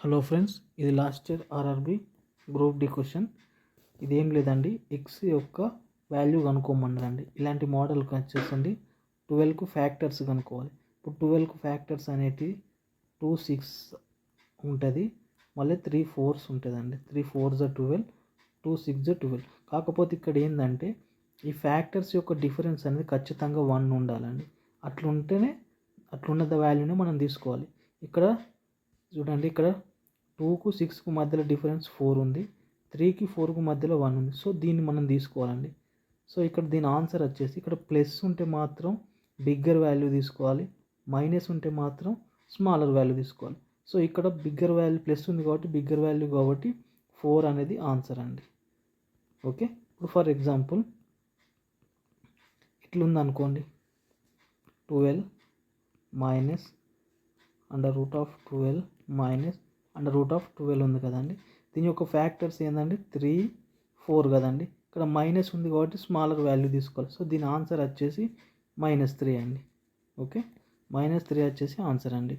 Hello friends, ఇది last year RRB group D question. ఇదేం లేదండి, ఎక్స్ యొక్క వాల్యూ కనుక్కోమన్నారండి. ఇలాంటి మోడల్కి వచ్చేసండి 12కు ఫ్యాక్టర్స్ కనుక్కోవాలి. ఇప్పుడు 12కు ఫ్యాక్టర్స్ అనేటివి 2 6 ఉంటుంది, మళ్ళీ 3 4s ఉంటుందండి. 3 4s 12, 2 6 12. కాకపోతే ఇక్కడ ఏంటంటే ఈ ఫ్యాక్టర్స్ యొక్క డిఫరెన్స్ అనేది ఖచ్చితంగా 1 ఉండాలండి. అట్లున్న వాల్యూని మనం తీసుకోవాలి. ఇక్కడ చూడండి, ఇక్కడ 2కు 6కు మధ్యలో డిఫరెన్స్ 4 ఉంది, 3కి 4కు మధ్యలో 1 ఉంది. సో దీన్ని మనం తీసుకోవాలండి. సో ఇక్కడ దీని ఆన్సర్ వచ్చేసి, ఇక్కడ ప్లస్ ఉంటే మాత్రం బిగ్గర్ వాల్యూ తీసుకోవాలి, మైనస్ ఉంటే మాత్రం స్మాలర్ వాల్యూ తీసుకోవాలి. సో ఇక్కడ బిగ్గర్ వాల్యూ ప్లస్ ఉంది కాబట్టి బిగ్గర్ వాల్యూ కాబట్టి 4 అనేది ఆన్సర్ అండి. ఓకే, ఇప్పుడు ఫర్ ఎగ్జాంపుల్ ఇట్లుంది అనుకోండి, 12 minus under root of 12 minus under root of 12 ఉంది కదండి. దీని యొక్క ఫ్యాక్టర్స్ ఏంటంటే 3 4 కదండి. ఇక్కడ మైనస్ ఉంది కాబట్టి స్మాలర్ వాల్యూ తీసుకోవాలి. సో దీని ఆన్సర్ వచ్చేసి -3 అండి. ఓకే, -3 వచ్చేసి ఆన్సర్ అండి.